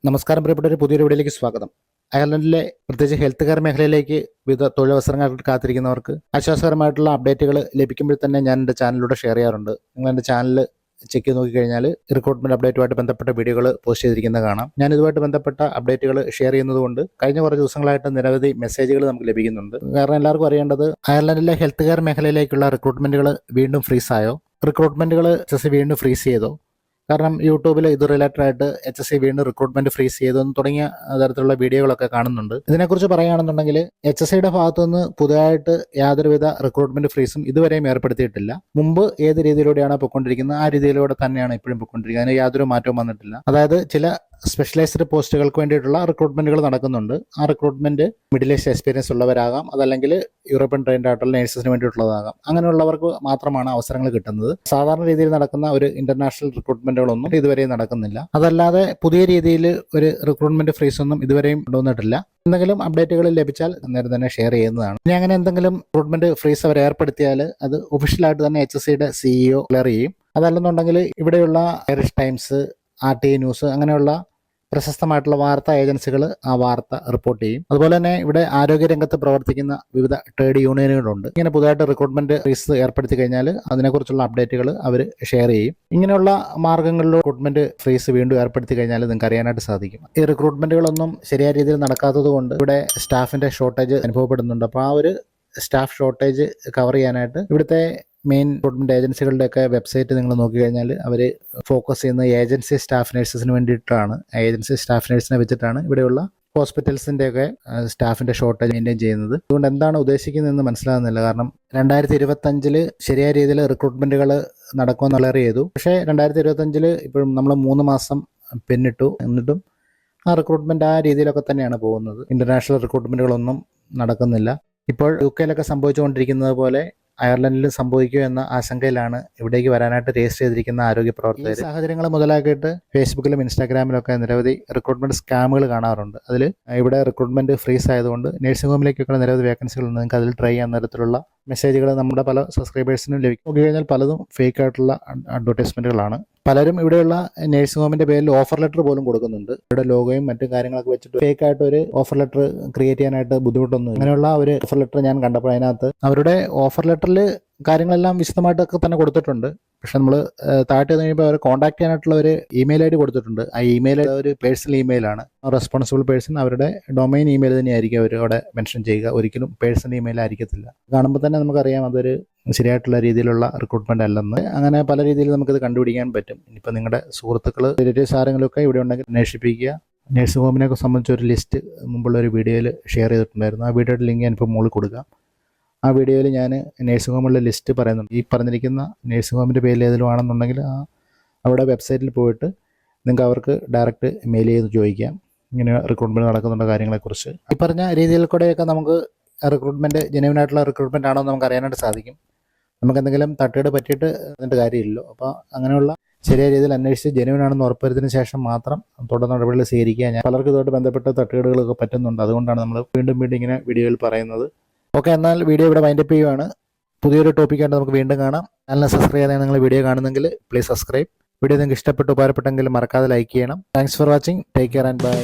നമസ്കാരം പ്രിയപ്പെട്ട ഒരു പുതിയൊരു വീഡിയോയിലേക്ക് സ്വാഗതം. അയർലൻഡിലെ പ്രത്യേകിച്ച് ഹെൽത്ത് കെയർ മേഖലയിലേക്ക് വിവിധ തൊഴിലവസരങ്ങൾ കാത്തിരിക്കുന്നവർക്ക് ആശ്വാസകരമായിട്ടുള്ള അപ്ഡേറ്റുകൾ ലഭിക്കുമ്പോൾ തന്നെ ഞാൻ എൻ്റെ ചാനലിലൂടെ ഷെയർ ചെയ്യാറുണ്ട്. നിങ്ങൾ എൻ്റെ ചാനൽ ചെക്ക് ചെയ്ത് നോക്കിക്കഴിഞ്ഞാൽ റിക്രൂട്ട്മെന്റ് അപ്ഡേറ്റുമായിട്ട് ബന്ധപ്പെട്ട വീഡിയോകൾ പോസ്റ്റ് ചെയ്തിരിക്കുന്നത് കാണാം. ഞാൻ ഇതുമായിട്ട് ബന്ധപ്പെട്ട അപ്ഡേറ്റുകൾ ഷെയർ ചെയ്യുന്നതുകൊണ്ട് കഴിഞ്ഞ കുറച്ച് ദിവസങ്ങളായിട്ട് നിരവധി മെസ്സേജുകൾ നമുക്ക് ലഭിക്കുന്നുണ്ട്. കാരണം എല്ലാവർക്കും അറിയേണ്ടത് അയർലൻഡിലെ ഹെൽത്ത് കെയർ മേഖലയിലേക്കുള്ള റിക്രൂട്ട്മെന്റുകൾ വീണ്ടും ഫ്രീസായോ, റിക്രൂട്ട്മെന്റുകൾ വീണ്ടും ഫ്രീസ് ചെയ്തോ? കാരണം യൂട്യൂബിൽ ഇത് റിലേറ്റഡ് ആയിട്ട് HSC വീണ്ടും റിക്രൂട്ട്മെന്റ് ഫ്രീസ് ചെയ്തെന്ന് തുടങ്ങിയ തരത്തിലുള്ള വീഡിയോകളൊക്കെ കാണുന്നുണ്ട്. ഇതിനെക്കുറിച്ച് പറയുകയാണെന്നുണ്ടെങ്കിൽ HSCയുടെ ഭാഗത്തു നിന്ന് പുതുതായിട്ട് യാതൊരുവിധ റിക്രൂട്ട്മെന്റ് ഫ്രീസും ഇതുവരെയും ഏർപ്പെടുത്തിയിട്ടില്ല. മുമ്പ് ഏത് രീതിയിലൂടെയാണ് പൊയ്ക്കൊണ്ടിരിക്കുന്നത് ആ രീതിയിലൂടെ തന്നെയാണ് ഇപ്പോഴും പൊയ്ക്കൊണ്ടിരിക്കുന്നത്. അതിന് യാതൊരു മാറ്റവും വന്നിട്ടില്ല. അതായത് ചില സ്പെഷ്യലൈസ്ഡ് പോസ്റ്റുകൾക്ക് വേണ്ടിയിട്ടുള്ള റിക്രൂട്ട്മെന്റുകൾ നടക്കുന്നുണ്ട്. ആ റിക്രൂട്ട്മെന്റ് മിഡിൽ ഈസ്റ്റ് എക്സ്പീരിയൻസ് ഉള്ളവരാകാം, അതല്ലെങ്കിൽ യൂറോപ്യൻ ട്രെയിൻഡ് ആയിട്ടുള്ള നേഴ്സസിന് വേണ്ടിയിട്ടുള്ളതാകാം. അങ്ങനെയുള്ളവർക്ക് മാത്രമാണ് അവസരങ്ങൾ കിട്ടുന്നത്. സാധാരണ രീതിയിൽ നടക്കുന്ന ഒരു ഇന്റർനാഷണൽ റിക്രൂട്ട്മെന്റുകളൊന്നും ഇതുവരെയും നടക്കുന്നില്ല. അതല്ലാതെ പുതിയ രീതിയിൽ ഒരു റിക്രൂട്ട്മെന്റ് ഫ്രീസ് ഒന്നും ഇതുവരെയും കൊണ്ടുവന്നിട്ടില്ല. എന്തെങ്കിലും അപ്ഡേറ്റുകൾ ലഭിച്ചാൽ നേരെ തന്നെ ഷെയർ ചെയ്യുന്നതാണ്. ഇനി അങ്ങനെ എന്തെങ്കിലും റിക്രൂട്ട്മെന്റ് ഫ്രീസ് അവർ ഏർപ്പെടുത്തിയാൽ അത് ഒഫീഷ്യലായിട്ട് തന്നെ HSCയുടെ CEO ക്ലിയർ ചെയ്യും. അതല്ലെന്നുണ്ടെങ്കിൽ ഇവിടെയുള്ള ഐറിഷ് ടൈംസ്, RTI ന്യൂസ് അങ്ങനെയുള്ള പ്രശസ്തമായിട്ടുള്ള വാർത്താ ഏജൻസികൾ ആ വാർത്ത റിപ്പോർട്ട് ചെയ്യും. അതുപോലെ തന്നെ ഇവിടെ ആരോഗ്യരംഗത്ത് പ്രവർത്തിക്കുന്ന വിവിധ ട്രേഡ് യൂണിയനുകളുണ്ട്. ഇങ്ങനെ പുതുതായിട്ട് റിക്രൂട്ട്മെന്റ് ഫ്രീസ് ഏർപ്പെടുത്തി കഴിഞ്ഞാൽ അതിനെക്കുറിച്ചുള്ള അപ്ഡേറ്റുകൾ അവർ ഷെയർ ചെയ്യും. ഇങ്ങനെയുള്ള മാർഗ്ഗങ്ങളിലൂടെ റിക്രൂട്ട്മെന്റ് ഫ്രീസ് വീണ്ടും ഏർപ്പെടുത്തി കഴിഞ്ഞാൽ നിങ്ങൾക്ക് അറിയാനായിട്ട് സാധിക്കും. ഈ റിക്രൂട്ട്മെന്റുകളൊന്നും ശരിയായ രീതിയിൽ നടക്കാത്തത് കൊണ്ട് ഇവിടെ സ്റ്റാഫിന്റെ ഷോർട്ടേജ് അനുഭവപ്പെടുന്നുണ്ട്. അപ്പോൾ ആ ഒരു സ്റ്റാഫ് ഷോർട്ടേജ് കവർ ചെയ്യാനായിട്ട് ഇവിടുത്തെ മെയിൻ റിക്രൂട്ട്മെന്റ് ഏജൻസികളുടെയൊക്കെ വെബ്സൈറ്റ് നിങ്ങൾ നോക്കിക്കഴിഞ്ഞാൽ അവർ ഫോക്കസ് ചെയ്യുന്ന ഏജൻസി സ്റ്റാഫ് നഴ്സസിന് വേണ്ടിയിട്ടാണ്. ഏജൻസി സ്റ്റാഫ് നഴ്സിനെ വെച്ചിട്ടാണ് ഇവിടെയുള്ള ഹോസ്പിറ്റൽസിൻ്റെയൊക്കെ സ്റ്റാഫിൻ്റെ ഷോർട്ടേജ് മെയിൻറ്റെയിൻ ചെയ്യുന്നത്. അതുകൊണ്ട് എന്താണ് ഉദ്ദേശിക്കുന്നതെന്ന് മനസ്സിലാകുന്നില്ല. കാരണം 2025 ശരിയായ രീതിയിൽ റിക്രൂട്ട്മെൻറ്റുകൾ നടക്കുമെന്ന് ചെയ്തു. പക്ഷേ 2025 ഇപ്പോഴും നമ്മൾ 3 മാസം പിന്നിട്ടു. എന്നിട്ടും ആ റിക്രൂട്ട്മെൻറ്റ് ആ രീതിയിലൊക്കെ തന്നെയാണ് പോകുന്നത്. ഇൻ്റർനാഷണൽ റിക്രൂട്ട്മെൻറ്റുകളൊന്നും നടക്കുന്നില്ല. ഇപ്പോൾ UK സംഭവിച്ചുകൊണ്ടിരിക്കുന്നത് പോലെ അയർലൻഡിലും സംഭവിക്കുമോ എന്ന ആശങ്കയിലാണ് ഇവിടേക്ക് വരാനായിട്ട് രജിസ്റ്റർ ചെയ്തിരിക്കുന്ന ആരോഗ്യ പ്രവർത്തകർ. സാഹചര്യങ്ങൾ മുതലാക്കിയിട്ട് ഫേസ്ബുക്കിലും ഇൻസ്റ്റാഗ്രാമിലൊക്കെ നിരവധി റിക്രൂട്ട്മെന്റ് സ്കാമുകൾ കാണാറുണ്ട്. അതിൽ ഇവിടെ റിക്രൂട്ട്മെന്റ് ഫ്രീസ് ആയതുകൊണ്ട് നഴ്സിംഗ് ഹോമിലേക്കൊക്കെ നിരവധി വേക്കൻസികളുണ്ട്. നിങ്ങൾക്ക് അതിൽ ട്രൈ ചെയ്യാൻ തരത്തിലുള്ള മെസ്സേജുകൾ നമ്മുടെ പല സബ്സ്ക്രൈബേഴ്സിനും ലഭിക്കും. നോക്കി കഴിഞ്ഞാൽ പലതും ഫേക്ക് ആയിട്ടുള്ള അഡ്വർടൈസ്മെന്റുകളാണ്. പലരും ഇവിടെയുള്ള നഴ്സിംഗ് ഹോമിന്റെ പേരിൽ ഓഫർ ലെറ്റർ പോലും കൊടുക്കുന്നുണ്ട്. ഇവിടെ ലോഗോയും മറ്റു കാര്യങ്ങളൊക്കെ വെച്ചിട്ട് ഫേക്ക് ആയിട്ട് ഒരു ഓഫർ ലെറ്റർ ക്രിയേറ്റ് ചെയ്യാനായിട്ട് ബുദ്ധിമുട്ടൊന്നും. അങ്ങനെയുള്ള ഒരു ഓഫർ ലെറ്റർ ഞാൻ കണ്ടപ്പോൾ അതിനകത്ത് അവരുടെ ഓഫർ ലെറ്ററിൽ കാര്യങ്ങളെല്ലാം വിശദമായിട്ടൊക്കെ തന്നെ കൊടുത്തിട്ടുണ്ട്. പക്ഷെ നമ്മൾ താഴെ കഴിയുമ്പോൾ അവർ കോൺടാക്ട് ചെയ്യാനായിട്ടുള്ള ഒരു ഇമെയിൽ ID കൊടുത്തിട്ടുണ്ട്. ആ ഇമെയിൽ ഒരു പേഴ്സണൽ ഇമെയിലാണ്. റെസ്പോൺസിബിൾ പേഴ്സൺ അവരുടെ ഡൊമൈൻ ഇമെയിൽ തന്നെയായിരിക്കും അവർ അവിടെ മെൻഷൻ ചെയ്യുക. ഒരിക്കലും പേഴ്സണൽ ഇമെയിൽ ആയിരിക്കത്തില്ല. കാണുമ്പോൾ തന്നെ നമുക്കറിയാം അതൊരു ശരിയായിട്ടുള്ള രീതിയിലുള്ള റിക്രൂട്ട്മെന്റ് അല്ലെന്ന്. അങ്ങനെ പല രീതിയിൽ നമുക്കിത് കണ്ടുപിടിക്കാൻ പറ്റും. ഇനിയിപ്പോൾ നിങ്ങളുടെ സുഹൃത്തുക്കൾ, റിലേറ്റീവ്സ് ആരെങ്കിലുമൊക്കെ ഇവിടെ ഉണ്ടെങ്കിൽ അന്വേഷിപ്പിക്കുക. നഴ്സിംഗ് ഹോമിനെയൊക്കെ സംബന്ധിച്ച് ഒരു ലിസ്റ്റ് മുമ്പുള്ള ഒരു വീഡിയോയിൽ ഷെയർ ചെയ്തിട്ടുണ്ടായിരുന്നു. ആ വീഡിയോയുടെ ലിങ്ക് ഞാനിപ്പോൾ മുകളിൽ കൊടുക്കാം. ആ വീഡിയോയിൽ ഞാൻ നഴ്സിംഗ് ഹോമുള്ള ലിസ്റ്റ് പറയുന്നുണ്ട്. ഈ പറഞ്ഞിരിക്കുന്ന നഴ്സിംഗ് ഹോമിൻ്റെ പേരിൽ ഏതെങ്കിലും ആണെന്നുണ്ടെങ്കിൽ അവിടെ വെബ്സൈറ്റിൽ പോയിട്ട് നിങ്ങൾക്ക് അവർക്ക് ഡയറക്റ്റ് മെയിൽ ചെയ്ത് ചോദിക്കാം ഇങ്ങനെ റിക്രൂട്ട്മെൻറ്റ് നടക്കുന്നുണ്ട് കാര്യങ്ങളെക്കുറിച്ച്. ഈ പറഞ്ഞ രീതിയിൽ കൂടെയൊക്കെ നമുക്ക് റിക്രൂട്ട്മെൻറ്റ് ജെന്യുവനായിട്ടുള്ള റിക്രൂട്ട്മെൻറ്റ് ആണോ എന്ന് നമുക്ക് അറിയാനായിട്ട് സാധിക്കും. നമുക്ക് എന്തെങ്കിലും തട്ടുകേട് പറ്റിയിട്ട് അതിൻ്റെ കാര്യമില്ലല്ലോ. അപ്പോൾ അങ്ങനെയുള്ള ശരിയായ രീതിയിൽ അന്വേഷിച്ച് ജെന്യുവനാണെന്ന് ഉറപ്പുവരുത്തിയതിന് ശേഷം മാത്രം തുടർ നടപടികൾ സ്വീകരിക്കുക. ഞാൻ പലർക്കും ഇതുമായിട്ട് ബന്ധപ്പെട്ട തട്ടുകേടുകളൊക്കെ പറ്റുന്നുണ്ട്. അതുകൊണ്ടാണ് നമ്മൾ വീണ്ടും ഇങ്ങനെ വീഡിയോയിൽ പറയുന്നത്. ഓക്കെ, എന്നാൽ വീഡിയോ ഇവിടെ വൈൻഡപ്പ് ചെയ്യുകയാണ്. പുതിയൊരു ടോപ്പിക്കായിട്ട് നമുക്ക് വീണ്ടും കാണാം. ചാനൽ സബ്സ്ക്രൈബ് ചെയ്യാതെ നിങ്ങൾ വീഡിയോ കാണുന്നെങ്കിൽ പ്ലീസ് സബ്സ്ക്രൈബ്. വീഡിയോ നിങ്ങൾക്ക് ഇഷ്ടപ്പെട്ടു ഉപകാരപ്പെട്ടെങ്കിൽ മറക്കാതെ ലൈക്ക് ചെയ്യണം. Thanks for watching. Take care and by.